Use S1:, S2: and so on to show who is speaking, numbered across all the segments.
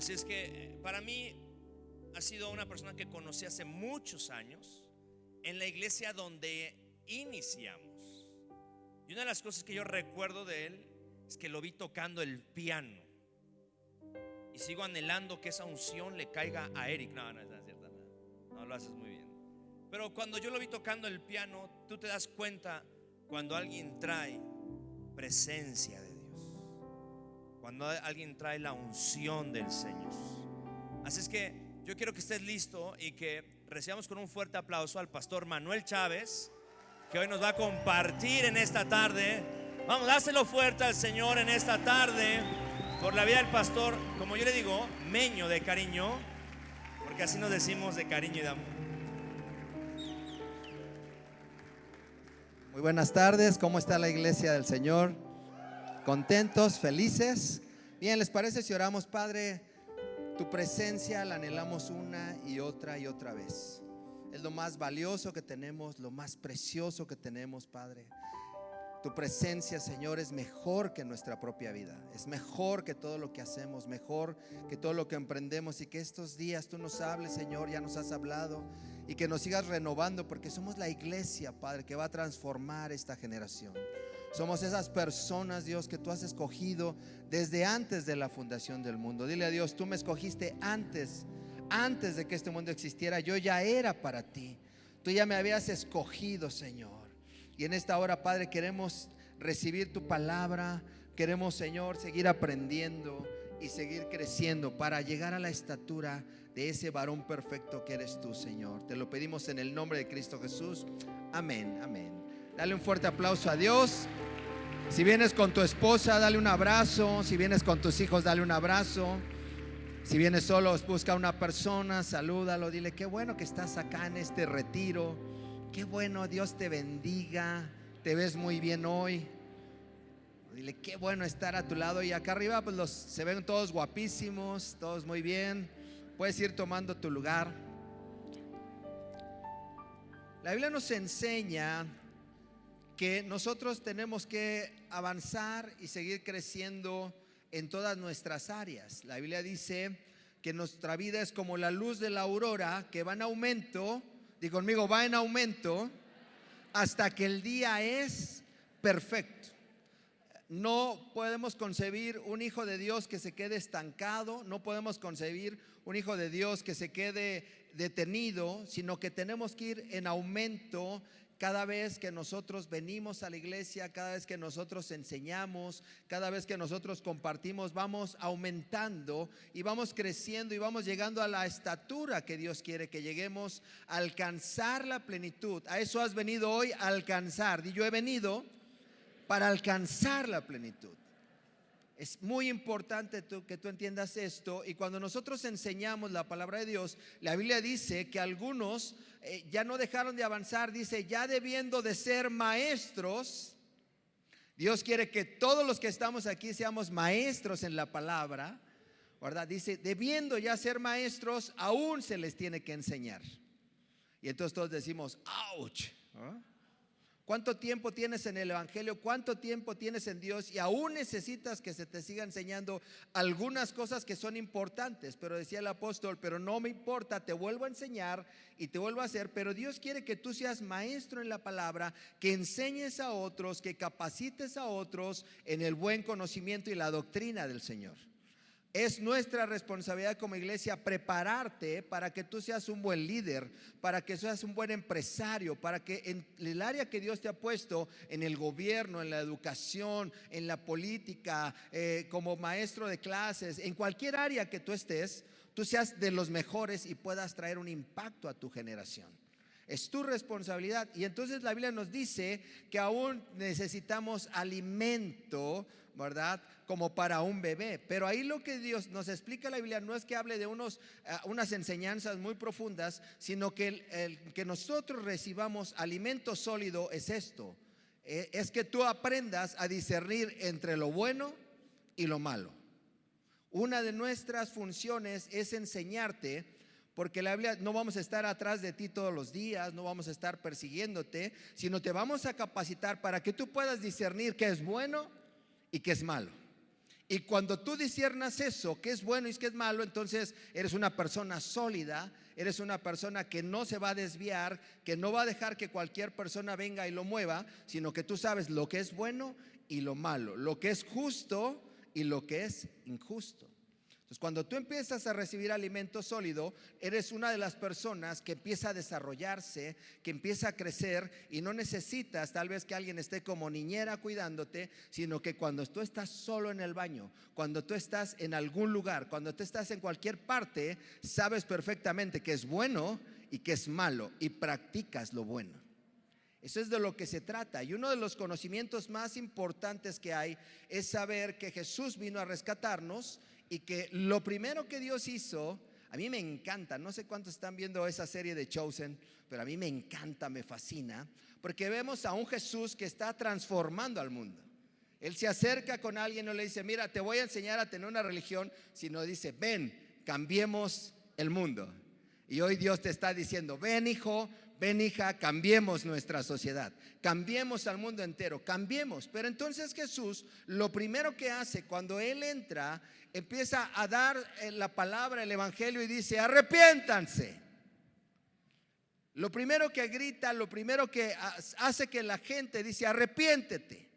S1: Así es que para mí ha sido una persona que conocí hace muchos años en la iglesia donde iniciamos. Y una de las cosas que yo recuerdo de él es que lo vi tocando el piano. Y sigo anhelando que esa unción le caiga a Eric. No, no es cierto, no lo haces muy bien. Pero cuando yo lo vi tocando el piano, tú te das cuenta cuando alguien trae presencia de Dios, cuando alguien trae la unción del Señor. Así es que yo quiero que estés listo y que recibamos con un fuerte aplauso al pastor Manuel Chávez, que hoy nos va a compartir en esta tarde. Vamos, dáselo fuerte al Señor en esta tarde por la vida del pastor, como yo le digo, Meño de cariño, porque así nos decimos de cariño y de amor.
S2: Muy buenas tardes, ¿cómo está la iglesia del Señor? ¿Contentos, felices? Bien, ¿les parece si oramos? Padre, tu presencia la anhelamos una y otra vez. Es lo más valioso que tenemos, lo más precioso que tenemos, Padre. Tu presencia, Señor, es mejor que nuestra propia vida. Es mejor que todo lo que hacemos, mejor que todo lo que emprendemos. Y que estos días tú nos hables, Señor, ya nos has hablado. Y que nos sigas renovando, porque somos la iglesia, Padre, que va a transformar esta generación. Somos esas personas, Dios, que tú has escogido desde antes de la fundación del mundo. Dile a Dios, tú me escogiste antes de que este mundo existiera. Yo ya era para ti. Tú ya me habías escogido, Señor. Y en esta hora, Padre, queremos recibir tu palabra. Queremos, Señor, seguir aprendiendo y seguir creciendo para llegar a la estatura de ese varón perfecto que eres tú, Señor. Te lo pedimos en el nombre de Cristo Jesús. Amén, amén. Dale un fuerte aplauso a Dios. Si vienes con tu esposa, dale un abrazo. Si vienes con tus hijos, dale un abrazo. Si vienes solo, busca a una persona, salúdalo, dile qué bueno que estás acá en este retiro. Qué bueno, Dios te bendiga. Te ves muy bien hoy. Dile qué bueno estar a tu lado. Y acá arriba pues se ven todos guapísimos, todos muy bien. Puedes ir tomando tu lugar. La Biblia nos enseña que nosotros tenemos que avanzar y seguir creciendo en todas nuestras áreas. La Biblia dice que nuestra vida es como la luz de la aurora, que va en aumento. Di conmigo, va en aumento hasta que el día es perfecto. No podemos concebir un hijo de Dios que se quede estancado. No podemos concebir un hijo de Dios que se quede detenido, sino que tenemos que ir en aumento. Cada vez que nosotros venimos a la iglesia, cada vez que nosotros enseñamos, cada vez que nosotros compartimos, vamos aumentando y vamos creciendo y vamos llegando a la estatura que Dios quiere que lleguemos, a alcanzar la plenitud. A eso has venido hoy, a alcanzar. Y yo he venido para alcanzar la plenitud. Es muy importante que tú entiendas esto. Y cuando nosotros enseñamos la palabra de Dios, la Biblia dice que algunos ya no dejaron de avanzar. Dice, ya debiendo de ser maestros. Dios quiere que todos los que estamos aquí seamos maestros en la palabra, ¿verdad? Dice, debiendo ya ser maestros, aún se les tiene que enseñar. Y entonces todos decimos, ouch, ¿ah? ¿Cuánto tiempo tienes en el evangelio? ¿Cuánto tiempo tienes en Dios? Y aún necesitas que se te siga enseñando algunas cosas que son importantes. Pero decía el apóstol, pero no me importa, te vuelvo a enseñar y te vuelvo a hacer. Pero Dios quiere que tú seas maestro en la palabra, que enseñes a otros, que capacites a otros en el buen conocimiento y la doctrina del Señor. Es nuestra responsabilidad como iglesia prepararte para que tú seas un buen líder, para que seas un buen empresario, para que en el área que Dios te ha puesto, en el gobierno, en la educación, en la política, como maestro de clases, en cualquier área que tú estés, tú seas de los mejores y puedas traer un impacto a tu generación. Es tu responsabilidad. Y entonces la Biblia nos dice que aún necesitamos alimento, ¿verdad? Como para un bebé. Pero ahí lo que Dios nos explica la Biblia no es que hable de unas enseñanzas muy profundas, sino que el que nosotros recibamos alimento sólido es esto. Es que tú aprendas a discernir entre lo bueno y lo malo. Una de nuestras funciones es enseñarte. Porque la Biblia, no vamos a estar atrás de ti todos los días, no vamos a estar persiguiéndote, sino te vamos a capacitar para que tú puedas discernir qué es bueno y qué es malo. Y cuando tú disciernas eso, qué es bueno y qué es malo, entonces eres una persona sólida, eres una persona que no se va a desviar, que no va a dejar que cualquier persona venga y lo mueva, sino que tú sabes lo que es bueno y lo malo, lo que es justo y lo que es injusto. Entonces, cuando tú empiezas a recibir alimento sólido, eres una de las personas que empieza a desarrollarse, que empieza a crecer, y no necesitas tal vez que alguien esté como niñera cuidándote, sino que cuando tú estás solo en el baño, cuando tú estás en algún lugar, cuando tú estás en cualquier parte, sabes perfectamente que es bueno y que es malo, y practicas lo bueno. Eso es de lo que se trata. Y uno de los conocimientos más importantes que hay es saber que Jesús vino a rescatarnos, y que lo primero que Dios hizo, a mí me encanta, no sé cuántos están viendo esa serie de Chosen, pero a mí me encanta, me fascina, porque vemos a un Jesús que está transformando al mundo. Él se acerca con alguien, no le dice, mira, te voy a enseñar a tener una religión, sino dice, ven, cambiemos el mundo. Y hoy Dios te está diciendo, ven hijo, ven hija, cambiemos nuestra sociedad, cambiemos al mundo entero, cambiemos. Pero entonces Jesús, lo primero que hace cuando Él entra, empieza a dar la palabra, el evangelio, y dice, arrepiéntanse. Lo primero que grita, lo primero que hace que la gente dice, arrepiéntete.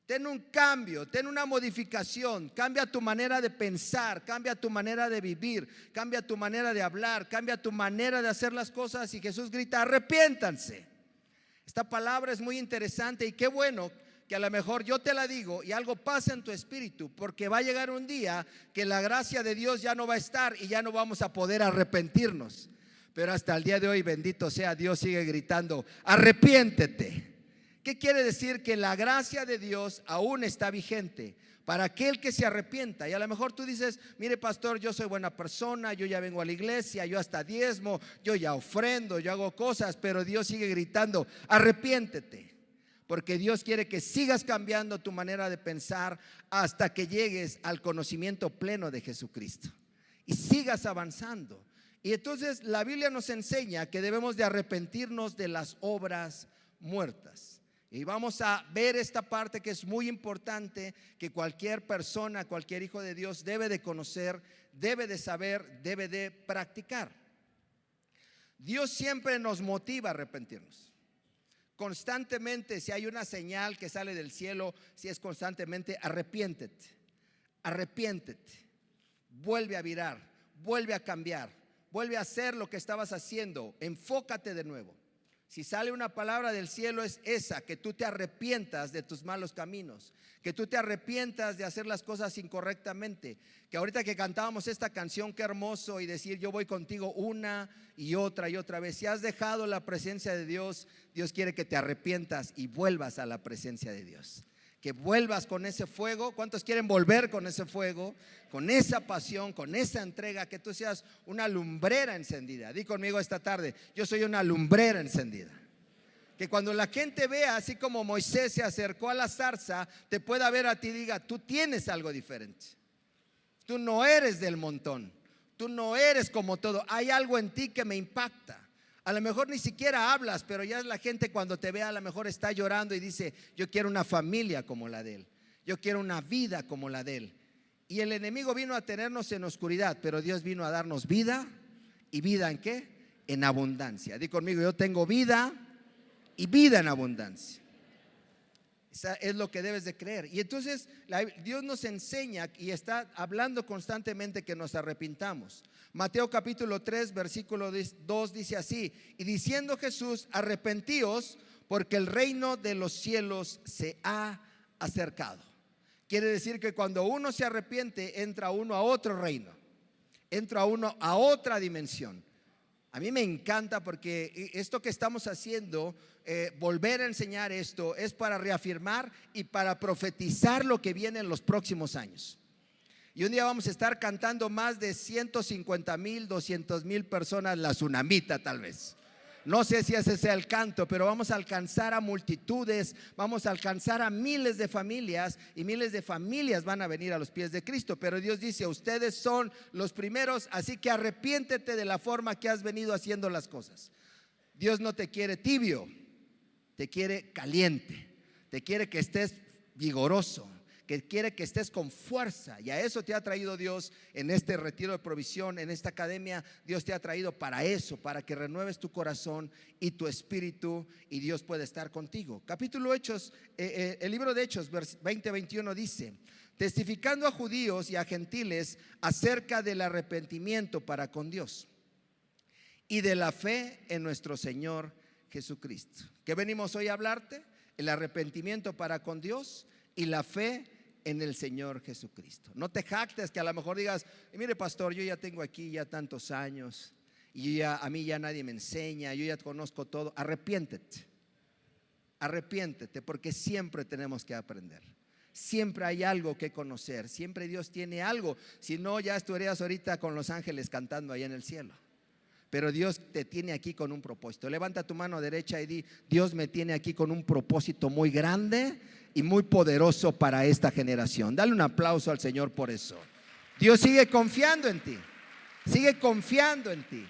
S2: Ten un cambio, ten una modificación, cambia tu manera de pensar, cambia tu manera de vivir, cambia tu manera de hablar, cambia tu manera de hacer las cosas. Y Jesús grita, arrepiéntanse. Esta palabra es muy interesante, y qué bueno que a lo mejor yo te la digo y algo pasa en tu espíritu, porque va a llegar un día que la gracia de Dios ya no va a estar y ya no vamos a poder arrepentirnos. Pero hasta el día de hoy, bendito sea Dios, sigue gritando, arrepiéntete. ¿Qué quiere decir? Que la gracia de Dios aún está vigente para aquel que se arrepienta. Y a lo mejor tú dices, mire pastor, yo soy buena persona, yo ya vengo a la iglesia, yo hasta diezmo, yo ya ofrendo, yo hago cosas, pero Dios sigue gritando, arrepiéntete. Porque Dios quiere que sigas cambiando tu manera de pensar hasta que llegues al conocimiento pleno de Jesucristo y sigas avanzando. Y entonces la Biblia nos enseña que debemos de arrepentirnos de las obras muertas. Y vamos a ver esta parte que es muy importante, que cualquier persona, cualquier hijo de Dios debe de conocer, debe de saber, debe de practicar. Dios siempre nos motiva a arrepentirnos. Constantemente, si hay una señal que sale del cielo, si es constantemente, arrepiéntete, arrepiéntete, vuelve a virar, vuelve a cambiar, vuelve a hacer lo que estabas haciendo, enfócate de nuevo. Si sale una palabra del cielo, es esa, que tú te arrepientas de tus malos caminos, que tú te arrepientas de hacer las cosas incorrectamente. Que ahorita que cantábamos esta canción, qué hermoso, y decir yo voy contigo una y otra vez. Si has dejado la presencia de Dios, Dios quiere que te arrepientas y vuelvas a la presencia de Dios, que vuelvas con ese fuego. ¿Cuántos quieren volver con ese fuego, con esa pasión, con esa entrega? Que tú seas una lumbrera encendida. Di conmigo esta tarde, yo soy una lumbrera encendida. Que cuando la gente vea, así como Moisés se acercó a la zarza, te pueda ver a ti y diga, tú tienes algo diferente. Tú no eres del montón, tú no eres como todo. Hay algo en ti que me impacta. A lo mejor ni siquiera hablas, pero ya la gente cuando te vea a lo mejor está llorando y dice, yo quiero una familia como la de él, yo quiero una vida como la de él. Y el enemigo vino a tenernos en oscuridad, pero Dios vino a darnos vida. ¿Y vida en qué? En abundancia. Di conmigo, yo tengo vida y vida en abundancia. Esa es lo que debes de creer. Y entonces Dios nos enseña y está hablando constantemente que nos arrepintamos. Mateo capítulo 3 versículo 2 dice así: y diciendo Jesús, arrepentíos porque el reino de los cielos se ha acercado. Quiere decir que cuando uno se arrepiente, entra uno a otro reino, entra uno a otra dimensión. A mí me encanta porque esto que estamos haciendo, volver a enseñar esto, es para reafirmar y para profetizar lo que viene en los próximos años. Y un día vamos a estar cantando más de 150,000, 200,000 personas la tsunamita tal vez. No sé si ese sea el canto, pero vamos a alcanzar a multitudes, vamos a alcanzar a miles de familias, y miles de familias van a venir a los pies de Cristo. Pero Dios dice, ustedes son los primeros, así que arrepiéntete de la forma que has venido haciendo las cosas. Dios no te quiere tibio, te quiere caliente, te quiere que estés vigoroso, que quiere que estés con fuerza. Y a eso te ha traído Dios en este retiro de provisión, en esta academia. Dios te ha traído para eso, para que renueves tu corazón y tu espíritu, y Dios puede estar contigo. Capítulo Hechos, el libro de Hechos, 20-21 dice: testificando a judíos y a gentiles acerca del arrepentimiento para con Dios y de la fe en nuestro Señor Jesucristo. ¿Qué venimos hoy a hablarte? El arrepentimiento para con Dios y la fe en el Señor Jesucristo. No te jactes que a lo mejor digas: mire, pastor, yo ya tengo aquí ya tantos años y a mí ya nadie me enseña, yo ya conozco todo. Arrepiéntete, porque siempre tenemos que aprender. Siempre hay algo que conocer, siempre Dios tiene algo. Si no, ya estarías ahorita con los ángeles cantando allá en el cielo. Pero Dios te tiene aquí con un propósito. Levanta tu mano derecha y di: Dios me tiene aquí con un propósito muy grande y muy poderoso para esta generación. Dale un aplauso al Señor por eso. Dios sigue confiando en ti. Sigue confiando en ti.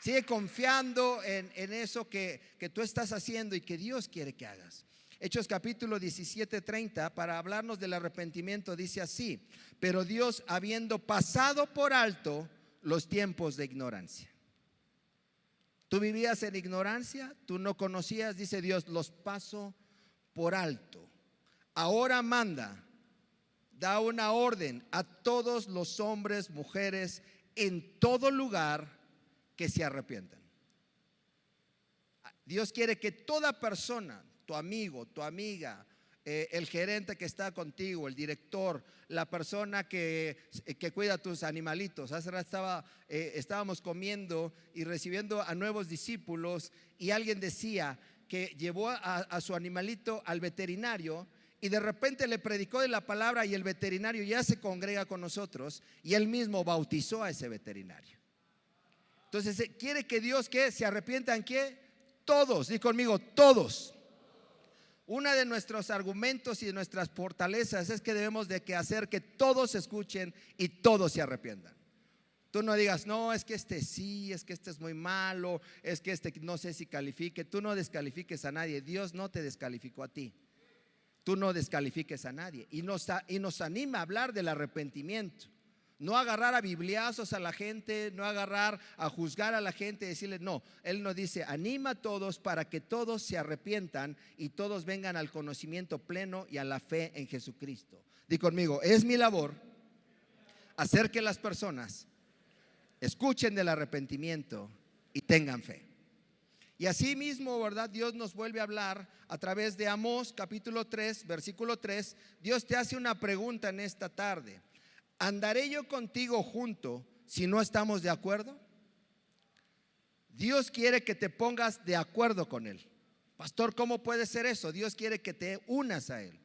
S2: Sigue confiando en eso que tú estás haciendo y que Dios quiere que hagas. Hechos capítulo 17:30, para hablarnos del arrepentimiento, dice así: pero Dios, habiendo pasado por alto los tiempos de ignorancia. Tú vivías en ignorancia, tú no conocías, dice Dios, los paso por alto. Ahora manda, da una orden a todos los hombres, mujeres, en todo lugar, que se arrepientan. Dios quiere que toda persona, tu amigo, tu amiga, el gerente que está contigo, el director, la persona que cuida tus animalitos. Hace rato estábamos comiendo y recibiendo a nuevos discípulos, y alguien decía que llevó a su animalito al veterinario y de repente le predicó de la palabra, y el veterinario ya se congrega con nosotros y él mismo bautizó a ese veterinario. Entonces quiere que Dios, ¿qué? Se arrepientan, ¿qué? Todos, di conmigo, todos. Uno de nuestros argumentos y de nuestras fortalezas es que debemos de hacer que todos escuchen y todos se arrepientan. Tú no digas: no, es que sí, es que este es muy malo, es que no sé si califique. Tú no descalifiques a nadie. Dios no te descalificó a ti. Tú no descalifiques a nadie. Y nos anima a hablar del arrepentimiento. No agarrar a bibliazos a la gente, no agarrar a juzgar a la gente y decirle no. Él nos dice: anima a todos para que todos se arrepientan y todos vengan al conocimiento pleno y a la fe en Jesucristo. Di conmigo: es mi labor hacer que las personas escuchen del arrepentimiento y tengan fe. Y así mismo, ¿verdad? Dios nos vuelve a hablar a través de Amós capítulo 3, versículo 3. Dios te hace una pregunta en esta tarde: ¿andaré yo contigo junto si no estamos de acuerdo? Dios quiere que te pongas de acuerdo con Él. Pastor, ¿cómo puede ser eso? Dios quiere que te unas a Él.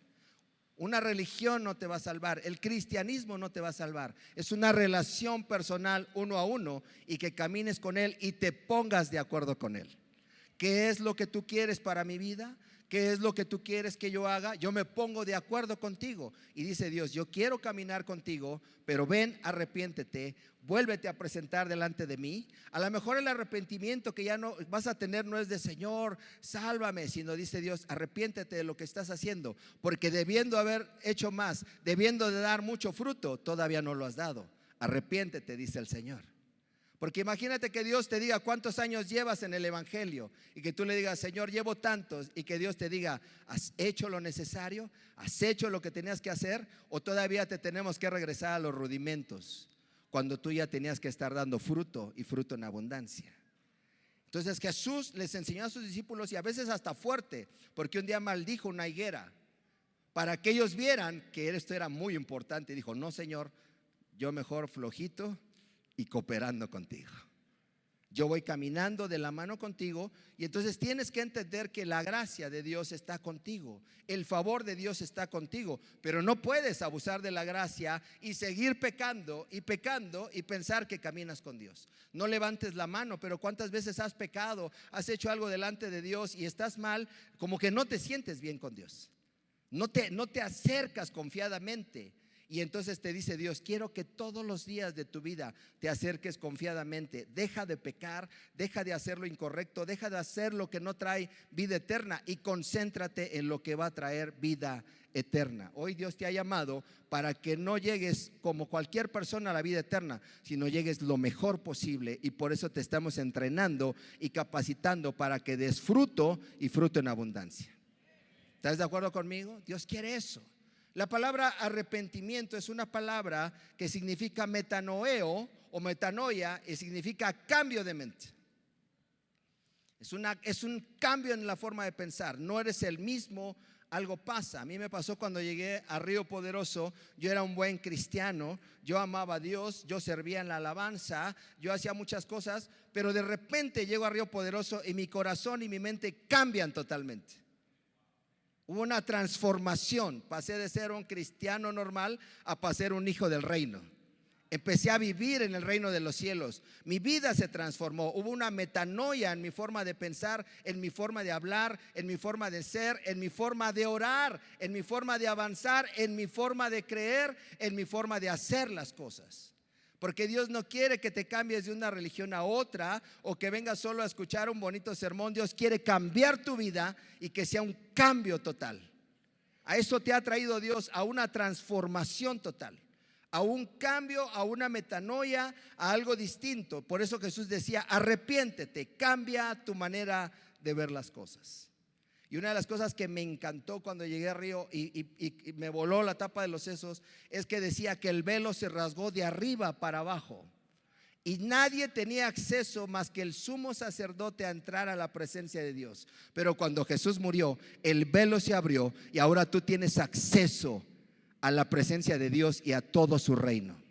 S2: Una religión no te va a salvar, el cristianismo no te va a salvar. Es una relación personal uno a uno, y que camines con Él y te pongas de acuerdo con Él. ¿Qué es lo que tú quieres para mi vida? ¿Qué es lo que tú quieres que yo haga? Yo me pongo de acuerdo contigo. Y dice Dios: yo quiero caminar contigo, pero ven, arrepiéntete, vuélvete a presentar delante de mí. A lo mejor el arrepentimiento que ya no vas a tener no es de Señor, sálvame, sino dice Dios: arrepiéntete de lo que estás haciendo, porque debiendo haber hecho más, debiendo de dar mucho fruto, todavía no lo has dado. Arrepiéntete, dice el Señor. Porque imagínate que Dios te diga: ¿cuántos años llevas en el evangelio? Y que tú le digas: Señor, llevo tantos. Y que Dios te diga: ¿has hecho lo necesario? ¿Has hecho lo que tenías que hacer? ¿O todavía te tenemos que regresar a los rudimentos, cuando tú ya tenías que estar dando fruto, y fruto en abundancia? Entonces Jesús les enseñó a sus discípulos, y a veces hasta fuerte, porque un día maldijo una higuera para que ellos vieran que esto era muy importante. Y dijo: no, Señor, yo mejor flojito y cooperando contigo. Yo voy caminando de la mano contigo. Y entonces tienes que entender que la gracia de Dios está contigo, el favor de Dios está contigo, pero no puedes abusar de la gracia y seguir pecando y pensar que caminas con Dios. No levantes la mano, pero ¿cuántas veces has pecado? Has hecho algo delante de Dios y estás mal, como que no te sientes bien con Dios. No te acercas confiadamente. Y entonces te dice Dios: quiero que todos los días de tu vida te acerques confiadamente. Deja de pecar, deja de hacer lo incorrecto, deja de hacer lo que no trae vida eterna y concéntrate en lo que va a traer vida eterna. Hoy Dios te ha llamado para que no llegues como cualquier persona a la vida eterna, sino llegues lo mejor posible, y por eso te estamos entrenando y capacitando para que des fruto, y fruto en abundancia. ¿Estás de acuerdo conmigo? Dios quiere eso. La palabra arrepentimiento es una palabra que significa metanoeo o metanoia, y significa cambio de mente. Es un cambio en la forma de pensar. No eres el mismo, algo pasa. A mí me pasó cuando llegué a Río Poderoso. Yo era un buen cristiano, yo amaba a Dios, yo servía en la alabanza, yo hacía muchas cosas, pero de repente llego a Río Poderoso y mi corazón y mi mente cambian totalmente. Hubo una transformación. Pasé de ser un cristiano normal a pasar un hijo del reino. Empecé a vivir en el reino de los cielos. Mi vida se transformó. Hubo una metanoia en mi forma de pensar, en mi forma de hablar, en mi forma de ser, en mi forma de orar, en mi forma de avanzar, en mi forma de creer, en mi forma de hacer las cosas. Porque Dios no quiere que te cambies de una religión a otra, o que vengas solo a escuchar un bonito sermón. Dios quiere cambiar tu vida y que sea un cambio total. A eso te ha traído Dios, a una transformación total, a un cambio, a una metanoia, a algo distinto. Por eso Jesús decía: arrepiéntete, cambia tu manera de ver las cosas. Y una de las cosas que me encantó cuando llegué a Río y me voló la tapa de los sesos, es que decía que el velo se rasgó de arriba para abajo, y nadie tenía acceso más que el sumo sacerdote a entrar a la presencia de Dios. Pero cuando Jesús murió, el velo se abrió y ahora tú tienes acceso a la presencia de Dios y a todo su reino.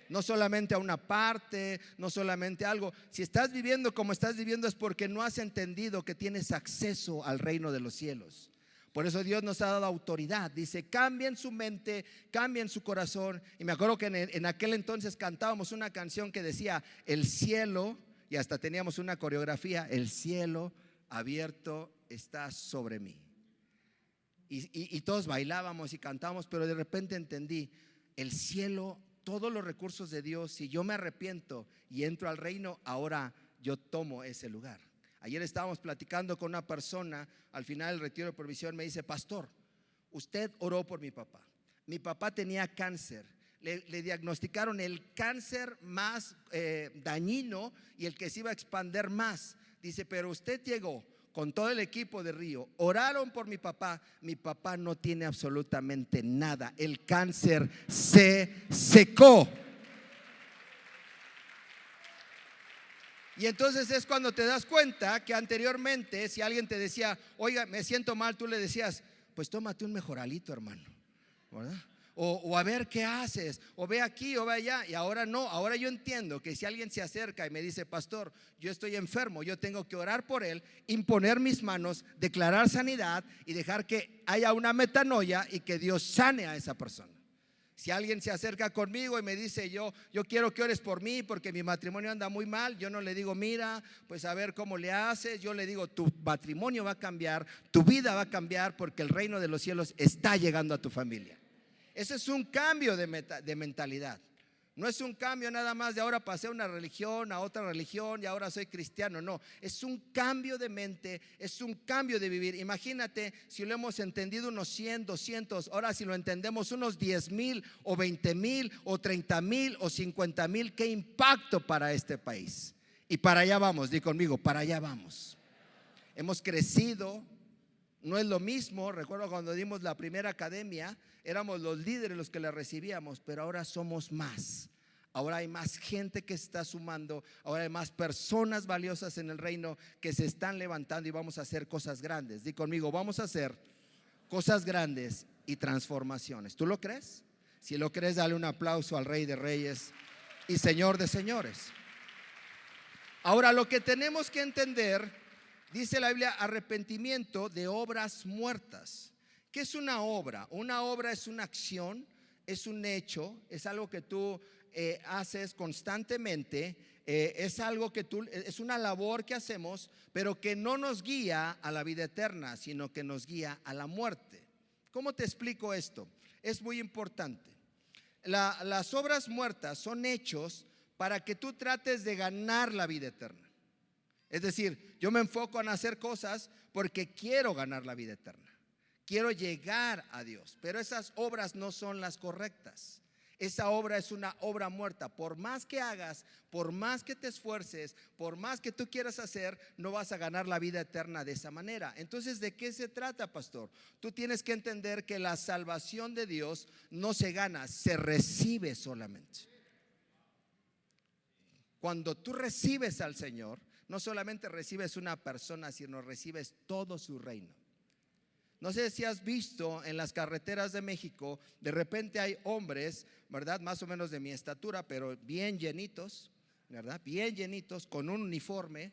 S2: No solamente a una parte, no solamente a algo. Si estás viviendo como estás viviendo, es porque no has entendido que tienes acceso al reino de los cielos. Por eso Dios nos ha dado autoridad. Dice: cambien su mente, cambien su corazón. Y me acuerdo que en aquel entonces cantábamos una canción que decía: el cielo, y hasta teníamos una coreografía: el cielo abierto está sobre mí. Y todos bailábamos y cantábamos, pero de repente entendí: el cielo, todos los recursos de Dios, si yo me arrepiento y entro al reino, ahora yo tomo ese lugar. Ayer estábamos platicando con una persona al final del retiro de provisión. Me dice: pastor, usted oró por mi papá. Mi papá tenía cáncer. Le diagnosticaron el cáncer más dañino y el que se iba a expandir más. Dice: pero usted llegó con todo el equipo de Río, oraron por mi papá. Mi papá no tiene absolutamente nada. El cáncer se secó. Y entonces es cuando te das cuenta que anteriormente, si alguien te decía: oiga, me siento mal, tú le decías: pues tómate un mejoralito, hermano, ¿verdad? O a ver qué haces, o ve aquí o ve allá. Y ahora no, ahora yo entiendo que si alguien se acerca y me dice: pastor, yo estoy enfermo, yo tengo que orar por él, imponer mis manos, declarar sanidad y dejar que haya una metanoia y que Dios sane a esa persona. Si alguien se acerca conmigo y me dice: yo quiero que ores por mí porque mi matrimonio anda muy mal, yo no le digo: mira, pues a ver cómo le haces. Yo le digo: tu matrimonio va a cambiar, tu vida va a cambiar, porque el reino de los cielos está llegando a tu familia. Ese es un cambio de mentalidad. No es un cambio nada más de ahora pasé a una religión, a otra religión y ahora soy cristiano. No, es un cambio de mente, es un cambio de vivir. Imagínate si lo hemos entendido unos 100, 200, ahora si lo entendemos unos 10,000 o 20,000 o 30,000 o 50,000, qué impacto para este país. Y para allá vamos, di conmigo, para allá vamos. Hemos crecido. No es lo mismo. Recuerdo cuando dimos la primera academia, éramos los líderes los que la recibíamos, pero ahora somos más. Ahora hay más gente que está sumando, ahora hay más personas valiosas en el reino que se están levantando, y vamos a hacer cosas grandes. Di conmigo, vamos a hacer cosas grandes y transformaciones. ¿Tú lo crees? Si lo crees, dale un aplauso al Rey de Reyes y Señor de Señores. Ahora, lo que tenemos que entender, dice la Biblia: arrepentimiento de obras muertas. ¿Qué es una obra? Una obra es una acción, es un hecho, es algo que tú haces constantemente, es algo que es una labor que hacemos, pero que no nos guía a la vida eterna, sino que nos guía a la muerte. ¿Cómo te explico esto? Es muy importante. las obras muertas son hechos para que tú trates de ganar la vida eterna. Es decir, yo me enfoco en hacer cosas porque quiero ganar la vida eterna. Quiero llegar a Dios, pero esas obras no son las correctas. Esa obra es una obra muerta. Por más que hagas, por más que te esfuerces, por más que tú quieras hacer, no vas a ganar la vida eterna de esa manera. Entonces, ¿de qué se trata, pastor? Tú tienes que entender que la salvación de Dios no se gana, se recibe solamente. Cuando tú recibes al Señor, no solamente recibes una persona, sino recibes todo su reino. No sé si has visto en las carreteras de México, de repente hay hombres, ¿verdad? Más o menos de mi estatura, pero bien llenitos, ¿verdad? Bien llenitos, con un uniforme.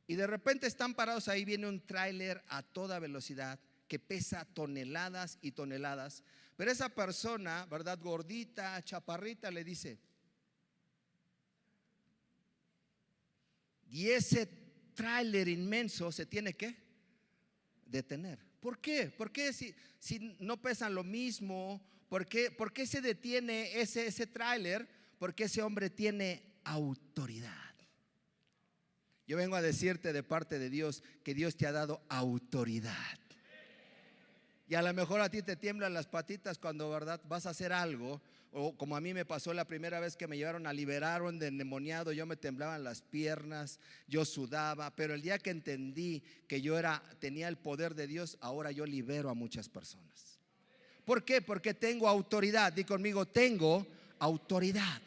S2: Y de repente están parados ahí, viene un tráiler a toda velocidad que pesa toneladas y toneladas. Pero esa persona, ¿verdad? Gordita, chaparrita, le dice, y ese tráiler inmenso se tiene que detener. ¿Por qué? ¿Por qué si no pesan lo mismo? ¿Por qué se detiene ese tráiler? Porque ese hombre tiene autoridad. Yo vengo a decirte de parte de Dios que Dios te ha dado autoridad. Y a lo mejor a ti te tiemblan las patitas cuando, ¿verdad?, vas a hacer algo. O como a mí me pasó la primera vez que me llevaron a liberar un endemoniado, yo me temblaban las piernas, yo sudaba. Pero el día que entendí que tenía el poder de Dios, ahora yo libero a muchas personas. ¿Por qué? Porque tengo autoridad. Di conmigo, tengo autoridad.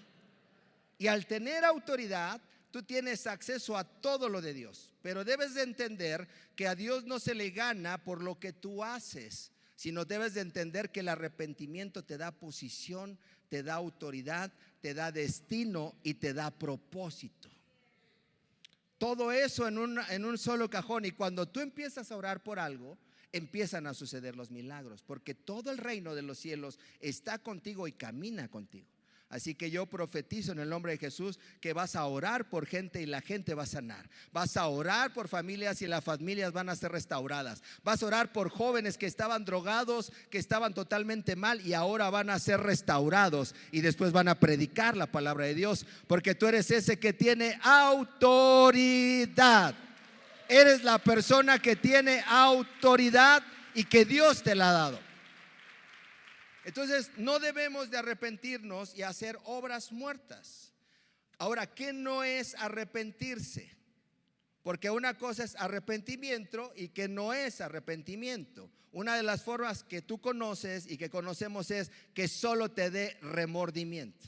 S2: Y al tener autoridad, tú tienes acceso a todo lo de Dios. Pero debes de entender que a Dios no se le gana por lo que tú haces, sino debes de entender que el arrepentimiento te da posición, te da autoridad, te da destino y te da propósito. Todo eso en un solo cajón. Y cuando tú empiezas a orar por algo, empiezan a suceder los milagros, porque todo el reino de los cielos está contigo y camina contigo. Así que yo profetizo en el nombre de Jesús que vas a orar por gente y la gente va a sanar. Vas a orar por familias y las familias van a ser restauradas. Vas a orar por jóvenes que estaban drogados, que estaban totalmente mal y ahora van a ser restaurados. Y después van a predicar la palabra de Dios, porque tú eres ese que tiene autoridad. Eres la persona que tiene autoridad y que Dios te la ha dado. Entonces no debemos de arrepentirnos y hacer obras muertas. Ahora, ¿qué no es arrepentirse? Porque una cosa es arrepentimiento y que no es arrepentimiento. Una de las formas que tú conoces y que conocemos es que solo te dé remordimiento.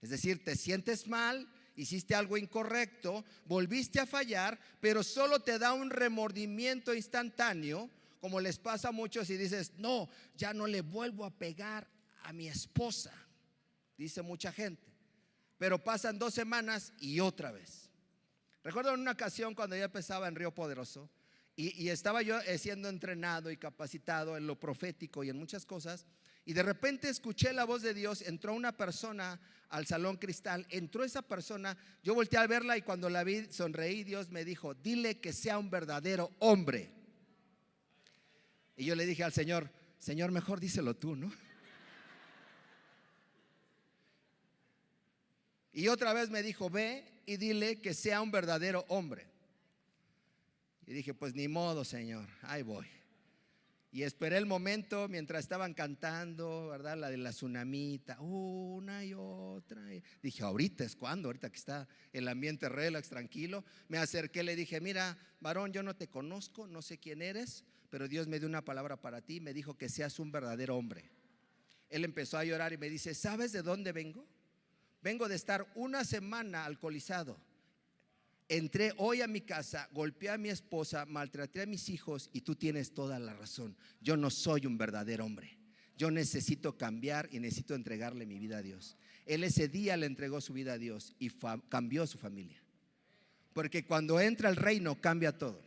S2: Es decir, te sientes mal, hiciste algo incorrecto, volviste a fallar, pero solo te da un remordimiento instantáneo. Como les pasa a muchos y dices, no, ya no le vuelvo a pegar a mi esposa, dice mucha gente. Pero pasan 2 semanas y otra vez. Recuerdo en una ocasión cuando yo empezaba en Río Poderoso y estaba yo siendo entrenado y capacitado en lo profético y en muchas cosas. Y de repente escuché la voz de Dios, entró una persona al salón cristal, entró esa persona, yo volteé a verla y cuando la vi sonreí. Dios me dijo, dile que sea un verdadero hombre. Y yo le dije al Señor, Señor, mejor díselo tú, ¿no? Y otra vez me dijo, ve y dile que sea un verdadero hombre. Y dije, pues ni modo, Señor, ahí voy. Y esperé el momento mientras estaban cantando, ¿verdad? La de la tsunamita, una y otra. Dije, ahorita es cuando, ahorita que está el ambiente relax, tranquilo. Me acerqué, le dije, mira, varón, yo no te conozco, no sé quién eres, pero Dios me dio una palabra para ti. Me dijo que seas un verdadero hombre. Él empezó a llorar y me dice, ¿sabes de dónde vengo? Vengo de estar 1 semana alcoholizado. Entré hoy a mi casa, golpeé a mi esposa, maltraté a mis hijos y tú tienes toda la razón. Yo no soy un verdadero hombre. Yo necesito cambiar y necesito entregarle mi vida a Dios. Él ese día le entregó su vida a Dios y cambió su familia. Porque cuando entra el reino cambia todo.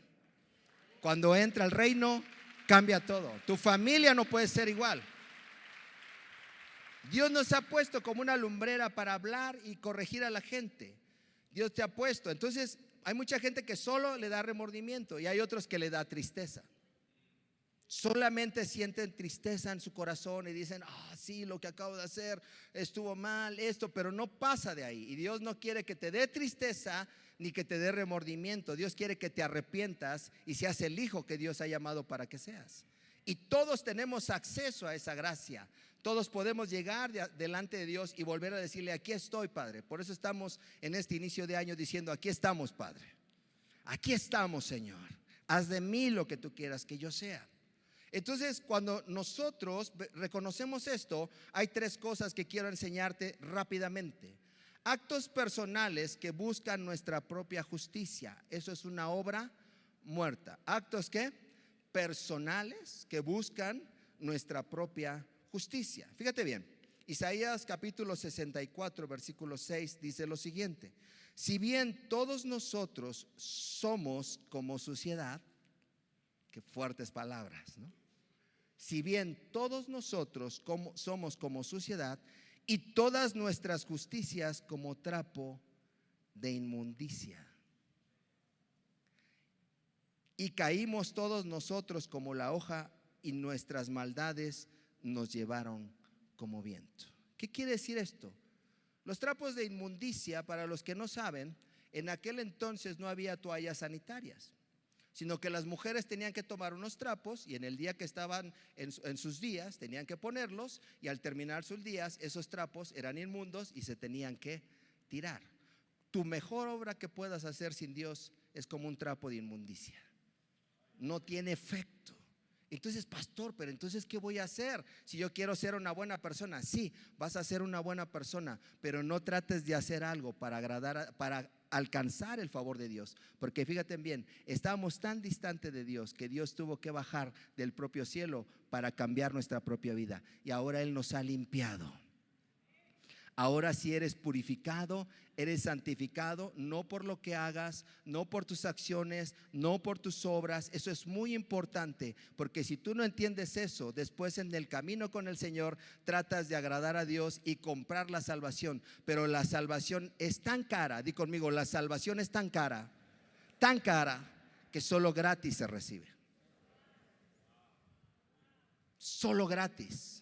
S2: Cuando entra el reino cambia todo. Tu familia no puede ser igual. Dios nos ha puesto como una lumbrera para hablar y corregir a la gente. Dios te ha puesto. Entonces hay mucha gente que solo le da remordimiento y hay otros que le da tristeza. solamente sienten tristeza en su corazón y dicen, sí, lo que acabo de hacer estuvo mal, esto, pero no pasa de ahí. Y Dios no quiere que te dé tristeza ni que te dé remordimiento. Dios quiere que te arrepientas y seas el hijo que Dios ha llamado para que seas. Y todos tenemos acceso a esa gracia. Todos podemos llegar delante de Dios y volver a decirle, aquí estoy, Padre. Por eso estamos en este inicio de año diciendo, aquí estamos, Padre. Aquí estamos, Señor. Haz de mí lo que tú quieras que yo sea. Entonces, cuando nosotros reconocemos esto, hay tres cosas que quiero enseñarte rápidamente. Actos personales que buscan nuestra propia justicia. Eso es una obra muerta. Actos ¿qué? Personales que buscan nuestra propia justicia. Fíjate bien, Isaías capítulo 64 versículo 6 dice lo siguiente: si bien todos nosotros somos como suciedad, qué fuertes palabras, ¿no? Si bien todos nosotros somos como suciedad, y todas nuestras justicias como trapo de inmundicia, y caímos todos nosotros como la hoja, y nuestras maldades nos llevaron como viento. ¿Qué quiere decir esto? Los trapos de inmundicia, para los que no saben, en aquel entonces no había toallas sanitarias, sino que las mujeres tenían que tomar unos trapos y en el día que estaban en sus días tenían que ponerlos, y al terminar sus días esos trapos eran inmundos y se tenían que tirar. Tu mejor obra que puedas hacer sin Dios es como un trapo de inmundicia. No tiene efecto. Entonces, pastor, pero entonces ¿qué voy a hacer si yo quiero ser una buena persona? Sí, vas a ser una buena persona, pero no trates de hacer algo para alcanzar el favor de Dios, porque fíjate bien, estábamos tan distantes de Dios que Dios tuvo que bajar del propio cielo para cambiar nuestra propia vida, y ahora Él nos ha limpiado. Ahora sí eres purificado, eres santificado, no por lo que hagas, no por tus acciones, no por tus obras. Eso es muy importante, porque si tú no entiendes eso, después en el camino con el Señor tratas de agradar a Dios y comprar la salvación. Pero la salvación es tan cara, di conmigo, la salvación es tan cara, que solo gratis se recibe. Solo gratis.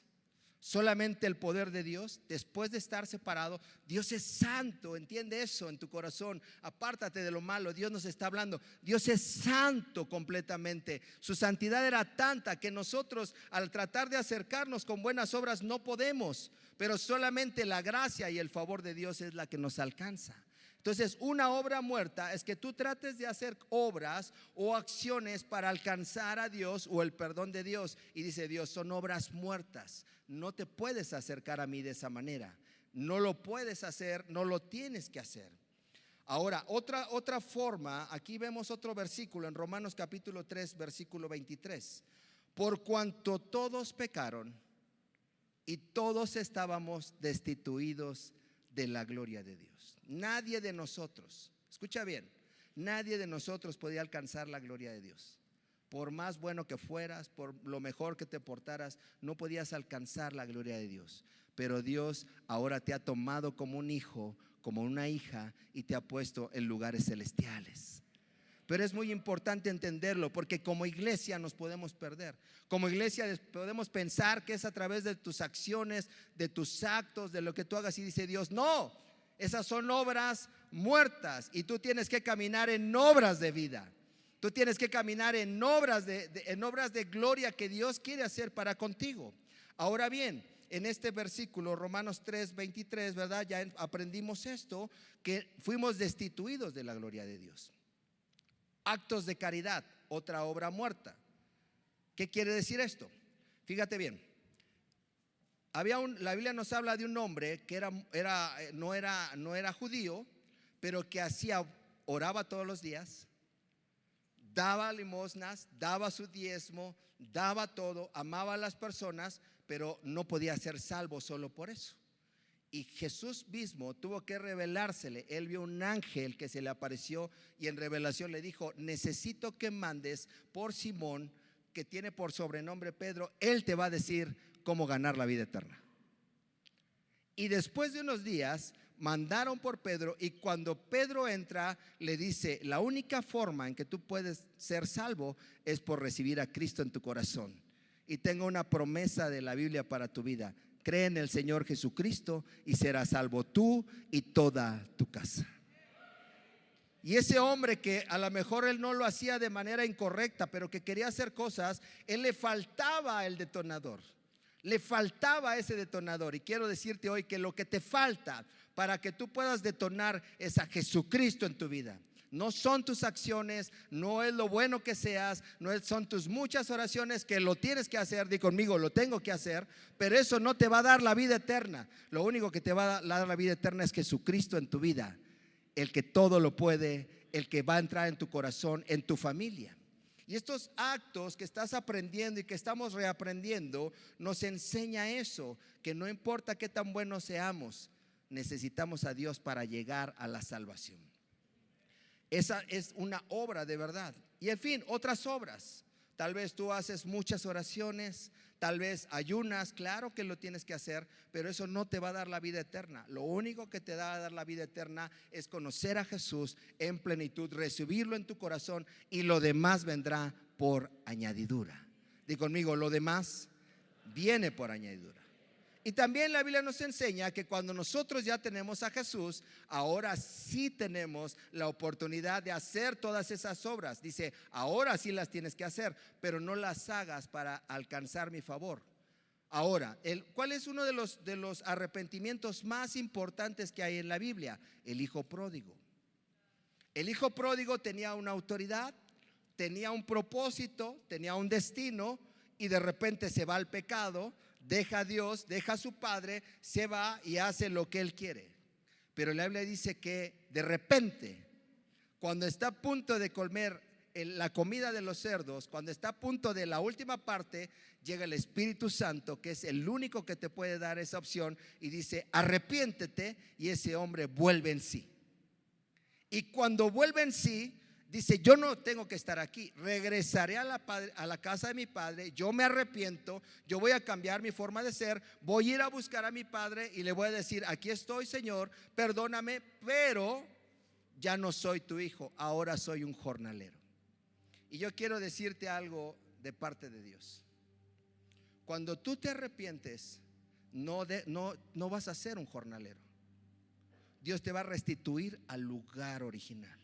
S2: Solamente el poder de Dios, después de estar separado. Dios es santo, entiende eso en tu corazón. Apártate de lo malo. Dios nos está hablando. Dios es santo completamente. Su santidad era tanta que nosotros, al tratar de acercarnos con buenas obras, no podemos. Pero solamente la gracia y el favor de Dios es la que nos alcanza. Entonces, una obra muerta es que tú trates de hacer obras o acciones para alcanzar a Dios o el perdón de Dios. Y dice Dios, son obras muertas. No te puedes acercar a mí de esa manera. No lo puedes hacer, no lo tienes que hacer. Ahora, otra forma, aquí vemos otro versículo en Romanos capítulo 3, versículo 23. Por cuanto todos pecaron y todos estábamos destituidos de la gloria de Dios. Nadie de nosotros, escucha bien, nadie de nosotros podía alcanzar la gloria de Dios. Por más bueno que fueras, por lo mejor que te portaras, no podías alcanzar la gloria de Dios. Pero Dios ahora te ha tomado como un hijo, como una hija, y te ha puesto en lugares celestiales. Pero es muy importante entenderlo, porque como iglesia nos podemos perder. Como iglesia podemos pensar que es a través de tus acciones, de tus actos, de lo que tú hagas, y dice Dios, no, esas son obras muertas, y tú tienes que caminar en obras de vida. Tú tienes que caminar en obras de gloria que Dios quiere hacer para contigo. Ahora bien, en este versículo, Romanos 3, 23, ¿verdad? Ya aprendimos esto, que fuimos destituidos de la gloria de Dios. Actos de caridad, otra obra muerta. ¿Qué quiere decir esto? Fíjate bien. La Biblia nos habla de un hombre que no era judío, pero que oraba todos los días, daba limosnas, daba su diezmo, daba todo, amaba a las personas, pero no podía ser salvo solo por eso. Y Jesús mismo tuvo que revelársele. Él vio un ángel que se le apareció y en revelación le dijo: necesito que mandes por Simón, que tiene por sobrenombre Pedro. Él te va a decir cómo ganar la vida eterna. Y después de unos días mandaron por Pedro, y cuando Pedro entra, le dice: la única forma en que tú puedes ser salvo es por recibir a Cristo en tu corazón. Y tengo una promesa de la Biblia para tu vida: cree en el Señor Jesucristo y serás salvo tú y toda tu casa. Y ese hombre, que a lo mejor él no lo hacía de manera incorrecta, pero que quería hacer cosas, él le faltaba el detonador, le faltaba ese detonador. Y quiero decirte hoy que lo que te falta para que tú puedas detonar es a Jesucristo en tu vida. No son tus acciones, no es lo bueno que seas, no son tus muchas oraciones, que lo tienes que hacer. Di conmigo: lo tengo que hacer. Pero eso no te va a dar la vida eterna. Lo único que te va a dar la vida eterna es Jesucristo en tu vida, el que todo lo puede, el que va a entrar en tu corazón, en tu familia. Y estos actos que estás aprendiendo y que estamos reaprendiendo nos enseña eso, que no importa qué tan buenos seamos, necesitamos a Dios para llegar a la salvación. Esa es una obra de verdad. Y en fin, otras obras. Tal vez tú haces muchas oraciones, tal vez ayunas, claro que lo tienes que hacer, pero eso no te va a dar la vida eterna. Lo único que te va a dar la vida eterna es conocer a Jesús en plenitud, recibirlo en tu corazón, y lo demás vendrá por añadidura. Di conmigo: lo demás viene por añadidura. Y también la Biblia nos enseña que cuando nosotros ya tenemos a Jesús, ahora sí tenemos la oportunidad de hacer todas esas obras. Dice: ahora sí las tienes que hacer, pero no las hagas para alcanzar mi favor. Ahora, ¿cuál es uno de los arrepentimientos más importantes que hay en la Biblia? El hijo pródigo. El hijo pródigo tenía una autoridad, tenía un propósito, tenía un destino, y de repente se va al pecado, deja a Dios, deja a su padre, se va y hace lo que él quiere. Pero la Biblia dice que de repente, cuando está a punto de comer la comida de los cerdos, cuando está a punto de la última parte, llega el Espíritu Santo, que es el único que te puede dar esa opción, y dice: arrepiéntete. Y ese hombre vuelve en sí. Y cuando vuelve en sí, dice: yo no tengo que estar aquí, regresaré a la casa de mi padre, yo me arrepiento, yo voy a cambiar mi forma de ser, voy a ir a buscar a mi padre y le voy a decir: aquí estoy, Señor, perdóname, pero ya no soy tu hijo, ahora soy un jornalero. Y yo quiero decirte algo de parte de Dios: cuando tú te arrepientes, no vas a ser un jornalero. Dios te va a restituir al lugar original.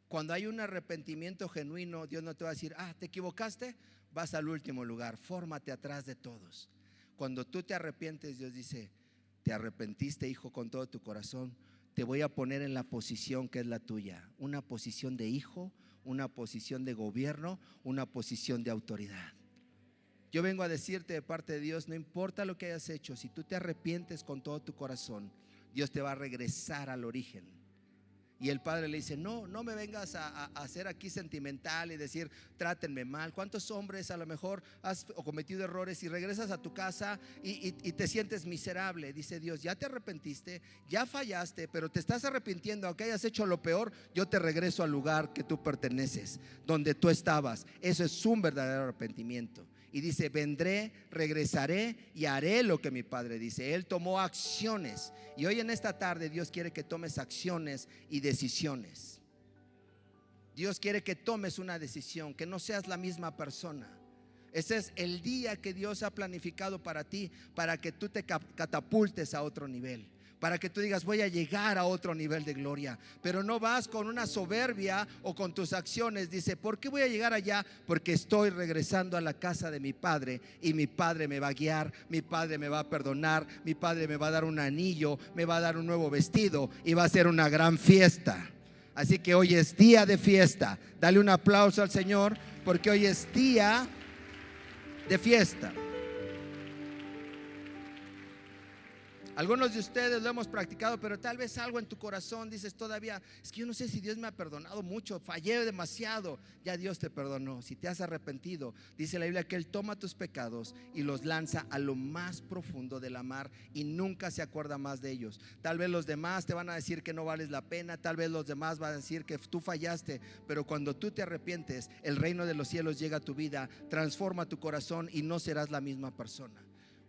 S2: Cuando hay un arrepentimiento genuino, Dios no te va a decir: te equivocaste, vas al último lugar, fórmate atrás de todos. Cuando tú te arrepientes, Dios dice: te arrepentiste, hijo, con todo tu corazón, te voy a poner en la posición que es la tuya, una posición de hijo, una posición de gobierno, una posición de autoridad. Yo vengo a decirte de parte de Dios: no importa lo que hayas hecho, si tú te arrepientes con todo tu corazón, Dios te va a regresar al origen. Y el padre le dice: no me vengas a hacer aquí sentimental y decir trátenme mal. ¿Cuántos hombres a lo mejor has cometido errores y regresas a tu casa y te sientes miserable? Dice Dios: ya te arrepentiste, ya fallaste, pero te estás arrepintiendo, aunque hayas hecho lo peor, yo te regreso al lugar que tú perteneces, donde tú estabas. Eso es un verdadero arrepentimiento. Y dice: vendré, regresaré y haré lo que mi padre dice. Él tomó acciones. Y hoy en esta tarde Dios quiere que tomes acciones y decisiones. Dios quiere que tomes una decisión, que no seas la misma persona. Ese es el día que Dios ha planificado para ti, para que tú te catapultes a otro nivel, para que tú digas: voy a llegar a otro nivel de gloria. Pero no vas con una soberbia o con tus acciones. Dice: ¿por qué voy a llegar allá? Porque estoy regresando a la casa de mi padre, y mi padre me va a guiar, mi padre me va a perdonar, mi padre me va a dar un anillo, me va a dar un nuevo vestido, y va a ser una gran fiesta. Así que hoy es día de fiesta. Dale un aplauso al Señor, porque hoy es día de fiesta. Algunos de ustedes lo hemos practicado, pero tal vez algo en tu corazón dices todavía: es que yo no sé si Dios me ha perdonado mucho, fallé demasiado. Ya Dios te perdonó. Si te has arrepentido, dice la Biblia que Él toma tus pecados y los lanza a lo más profundo de la mar, y nunca se acuerda más de ellos. Tal vez los demás te van a decir que no vales la pena, tal vez los demás van a decir que tú fallaste, pero cuando tú te arrepientes, el reino de los cielos llega a tu vida, transforma tu corazón y no serás la misma persona.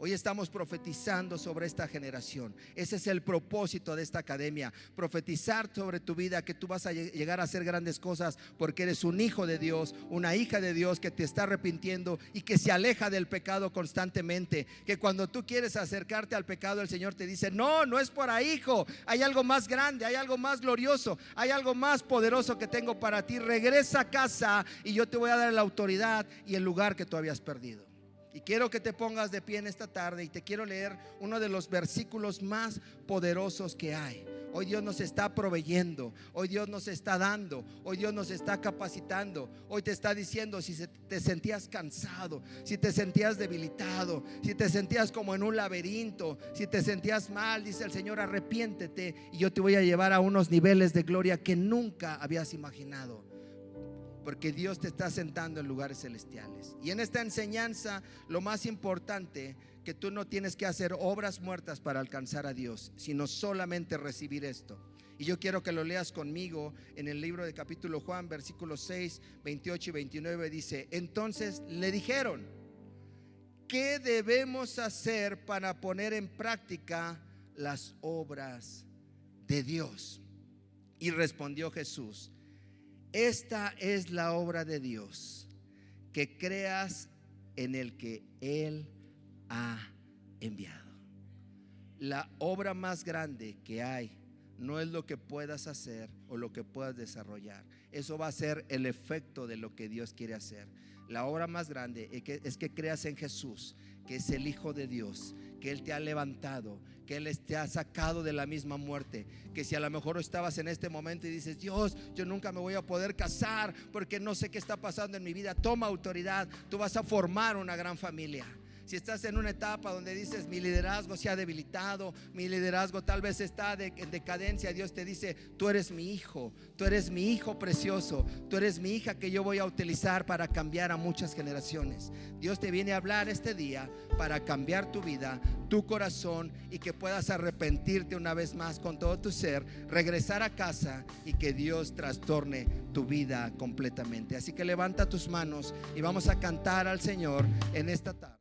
S2: Hoy estamos profetizando sobre esta generación. Ese es el propósito de esta academia: profetizar sobre tu vida, que tú vas a llegar a hacer grandes cosas, porque eres un hijo de Dios, una hija de Dios que te está arrepintiendo y que se aleja del pecado constantemente. Que cuando tú quieres acercarte al pecado, el Señor te dice: no, no es por ahí, hijo. Hay algo más grande, hay algo más glorioso, hay algo más poderoso que tengo para ti. Regresa a casa y yo te voy a dar la autoridad y el lugar que tú habías perdido. Y quiero que te pongas de pie en esta tarde y te quiero leer uno de los versículos más poderosos que hay. Hoy Dios nos está proveyendo, hoy Dios nos está dando, hoy Dios nos está capacitando. Hoy te está diciendo: si te sentías cansado, si te sentías debilitado, si te sentías como en un laberinto, si te sentías mal, dice el Señor: arrepiéntete y yo te voy a llevar a unos niveles de gloria que nunca habías imaginado. Porque Dios te está sentando en lugares celestiales. Y en esta enseñanza, lo más importante, que tú no tienes que hacer obras muertas para alcanzar a Dios, sino solamente recibir esto. Y yo quiero que lo leas conmigo en el libro de capítulo Juan, versículos 6, 28 y 29. Dice: entonces le dijeron: ¿qué debemos hacer para poner en práctica las obras de Dios? Y respondió Jesús: esta es la obra de Dios, que creas en el que Él ha enviado. La obra más grande que hay no es lo que puedas hacer o lo que puedas desarrollar. Eso va a ser el efecto de lo que Dios quiere hacer. La obra más grande es que creas en Jesús, que es el Hijo de Dios, que Él te ha levantado, que Él te ha sacado de la misma muerte. Que si a lo mejor estabas en este momento y dices: Dios, yo nunca me voy a poder casar porque no sé qué está pasando en mi vida, toma autoridad, tú vas a formar una gran familia. Si estás en una etapa donde dices: mi liderazgo se ha debilitado, mi liderazgo tal vez está en decadencia, Dios te dice: tú eres mi hijo, tú eres mi hijo precioso, tú eres mi hija que yo voy a utilizar para cambiar a muchas generaciones. Dios te viene a hablar este día para cambiar tu vida, tu corazón, y que puedas arrepentirte una vez más con todo tu ser, regresar a casa y que Dios trastorne tu vida completamente. Así que levanta tus manos y vamos a cantar al Señor en esta tarde.